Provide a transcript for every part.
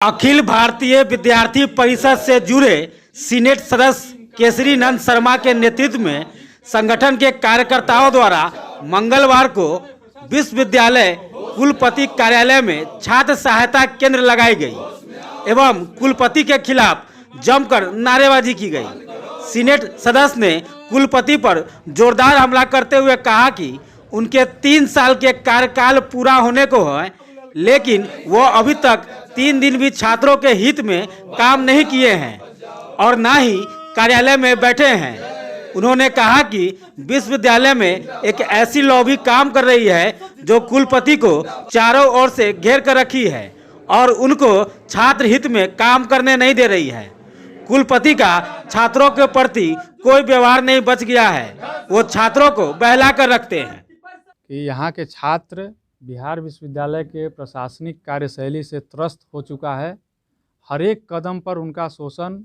अखिल भारतीय विद्यार्थी परिषद से जुड़े सीनेट सदस्य केसरी नंद शर्मा के नेतृत्व में संगठन के कार्यकर्ताओं द्वारा मंगलवार को विश्वविद्यालय कुलपति कार्यालय में छात्र सहायता केंद्र लगाई गई एवं कुलपति के खिलाफ जमकर नारेबाजी की गई। सीनेट सदस्य ने कुलपति पर जोरदार हमला करते हुए कहा कि उनके 3 साल के कार्यकाल पूरा होने को है, लेकिन वो अभी तक 3 दिन भी छात्रों के हित में काम नहीं किए हैं और ना ही कार्यालय में बैठे हैं। उन्होंने कहा कि विश्वविद्यालय में एक ऐसी लॉबी काम कर रही है जो कुलपति को चारों ओर से घेर कर रखी है और उनको छात्र हित में काम करने नहीं दे रही है। कुलपति का छात्रों के प्रति कोई व्यवहार नहीं बच गया है, वो छात्रों को बहला कर रखते हैं। कि यहाँ के छात्र बिहार विश्वविद्यालय के प्रशासनिक कार्यशैली से त्रस्त हो चुका है। हर एक कदम पर उनका शोषण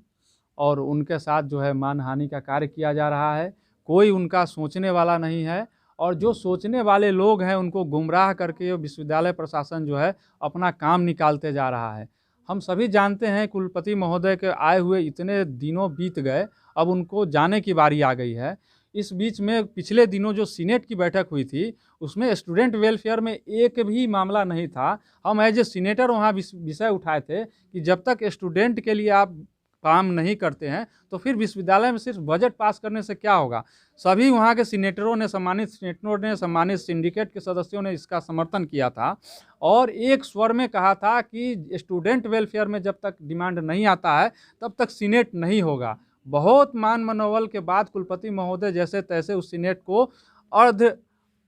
और उनके साथ जो है मानहानि का कार्य किया जा रहा है। कोई उनका सोचने वाला नहीं है और जो सोचने वाले लोग हैं उनको गुमराह करके विश्वविद्यालय प्रशासन जो है अपना काम निकालते जा रहा है। हम सभी जानते हैं कुलपति महोदय के आए हुए इतने दिनों बीत गए, अब उनको जाने की बारी आ गई है। इस बीच में पिछले दिनों जो सीनेट की बैठक हुई थी उसमें स्टूडेंट वेलफेयर में एक भी मामला नहीं था। हम एज ए सीनेटर वहाँ विषय उठाए थे कि जब तक स्टूडेंट के लिए आप काम नहीं करते हैं तो फिर विश्वविद्यालय में सिर्फ बजट पास करने से क्या होगा। सभी वहाँ के सीनेटरों ने, सम्मानित सीनेटरों ने, सम्मानित सिंडिकेट के सदस्यों ने इसका समर्थन किया था और एक स्वर में कहा था कि स्टूडेंट वेलफेयर में जब तक डिमांड नहीं आता है तब तक सीनेट नहीं होगा। बहुत मान मनोबल के बाद कुलपति महोदय जैसे तैसे उस सीनेट को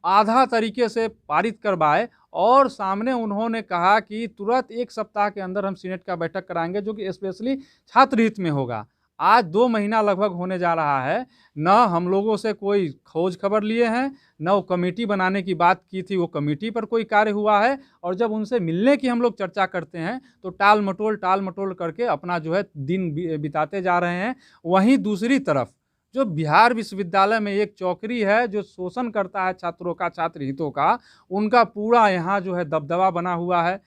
आधा तरीके से पारित करवाए और सामने उन्होंने कहा कि तुरंत 1 सप्ताह के अंदर हम सीनेट का बैठक कराएंगे जो कि स्पेशली छात्र हित में होगा। आज 2 महीना लगभग होने जा रहा है, न हम लोगों से कोई खोज खबर लिए हैं, न वो कमेटी बनाने की बात की थी, वो कमेटी पर कोई कार्य हुआ है और जब उनसे मिलने की हम लोग चर्चा करते हैं तो टाल मटोल करके अपना जो है दिन बिताते जा रहे हैं। वहीं दूसरी तरफ जो बिहार विश्वविद्यालय में एक चौकरी है जो शोषण करता है छात्रों का, छात्र हितों का, उनका पूरा यहाँ जो है दबदबा बना हुआ है।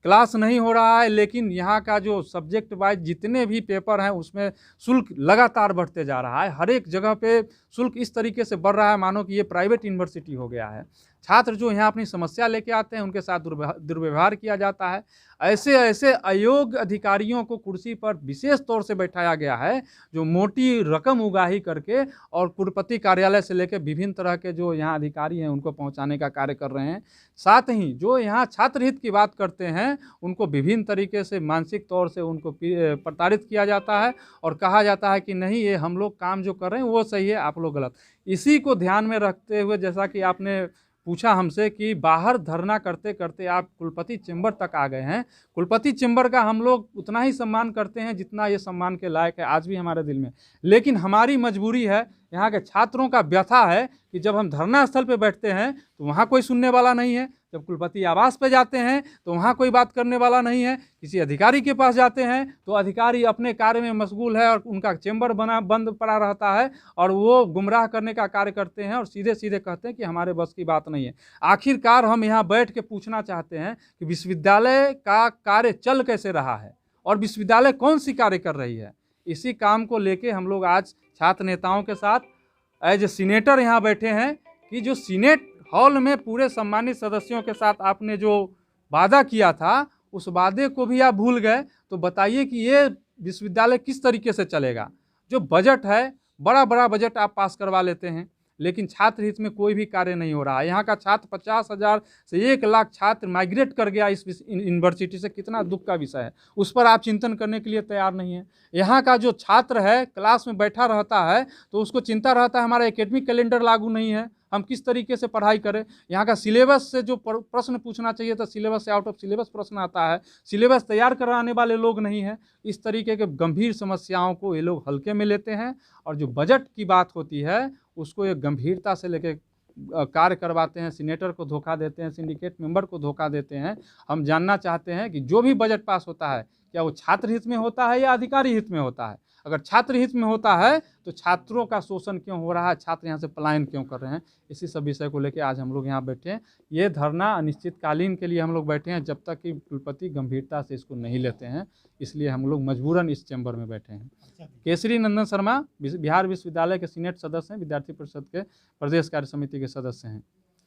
क्लास नहीं हो रहा है लेकिन यहाँ का जो सब्जेक्ट वाइज जितने भी पेपर हैं उसमें शुल्क लगातार बढ़ते जा रहा है। हर एक जगह पे शुल्क इस तरीके से बढ़ रहा है मानो कि ये प्राइवेट यूनिवर्सिटी हो गया है। छात्र जो यहाँ अपनी समस्या लेके आते हैं उनके साथ दुर्व्यवहार किया जाता है। ऐसे अयोग्य अधिकारियों को कुर्सी पर विशेष तौर से बैठाया गया है जो मोटी रकम उगाही करके और कुलपति कार्यालय से लेकर विभिन्न तरह के जो यहाँ अधिकारी हैं उनको पहुँचाने का कार्य कर रहे हैं। साथ ही जो यहाँ छात्र हित की बात करते हैं उनको विभिन्न तरीके से मानसिक तौर से उनको प्रताड़ित किया जाता है और कहा जाता है कि नहीं, ये हम लोग काम जो कर रहे हैं वो सही है, आप लोग गलत। इसी को ध्यान में रखते हुए जैसा कि आपने पूछा हमसे कि बाहर धरना करते करते आप कुलपति चेंबर तक आ गए हैं। कुलपति चेंबर का हम लोग उतना ही सम्मान करते हैं जितना ये सम्मान के लायक है आज भी हमारे दिल में, लेकिन हमारी मजबूरी है, यहाँ के छात्रों का व्यथा है कि जब हम धरना स्थल पे बैठते हैं तो वहाँ कोई सुनने वाला नहीं है, जब कुलपति आवास पे जाते हैं तो वहाँ कोई बात करने वाला नहीं है, किसी अधिकारी के पास जाते हैं तो अधिकारी अपने कार्य में मशगूल है और उनका चेंबर बंद पड़ा रहता है और वो गुमराह करने का कार्य करते हैं और सीधे सीधे कहते हैं कि हमारे बस की बात नहीं है। आखिरकार हम यहाँ बैठ के पूछना चाहते हैं कि विश्वविद्यालय का कार्य चल कैसे रहा है और विश्वविद्यालय कौन सी कार्य कर रही है। इसी काम को लेके हम लोग आज छात्र नेताओं के साथ एज ए सीनेटर यहाँ बैठे हैं कि जो सीनेट हॉल में पूरे सम्मानित सदस्यों के साथ आपने जो वादा किया था उस वादे को भी आप भूल गए। तो बताइए कि ये विश्वविद्यालय किस तरीके से चलेगा। जो बजट है, बड़ा बजट आप पास करवा लेते हैं लेकिन छात्र हित में कोई भी कार्य नहीं हो रहा है। यहाँ का छात्र 50,000 से 1 लाख छात्र माइग्रेट कर गया इस यूनिवर्सिटी से, कितना दुख का विषय है। उस पर आप चिंतन करने के लिए तैयार नहीं है। यहाँ का जो छात्र है क्लास में बैठा रहता है तो उसको चिंता रहता है हमारा एकेडमिक कैलेंडर लागू नहीं है, हम किस तरीके से पढ़ाई करें। यहाँ का सिलेबस से जो प्रश्न पूछना चाहिए था सिलेबस से आउट ऑफ सिलेबस प्रश्न आता है, सिलेबस तैयार कराने वाले लोग नहीं हैं। इस तरीके के गंभीर समस्याओं को ये लोग हल्के में लेते हैं और जो बजट की बात होती है उसको ये गंभीरता से लेके कार्य करवाते हैं। सीनेटर को धोखा देते हैं, सिंडिकेट मेंबर को धोखा देते हैं। हम जानना चाहते हैं कि जो भी बजट पास होता है क्या वो छात्र हित में होता है या अधिकारी हित में होता है। अगर छात्र हित में होता है तो छात्रों का शोषण क्यों हो रहा है, छात्र यहाँ से पलायन क्यों कर रहे हैं, इसी सब विषय को लेकर आज हम लोग यहाँ बैठे हैं। ये धरना अनिश्चितकालीन के लिए हम लोग बैठे हैं, जब तक कि कुलपति गंभीरता से इसको नहीं लेते हैं, इसलिए हम लोग मजबूरन इस चैम्बर में बैठे हैं। केसरी नंदन शर्मा बिहार विश्वविद्यालय के सीनेट सदस्य हैं, विद्यार्थी परिषद के प्रदेश कार्य समिति के सदस्य हैं।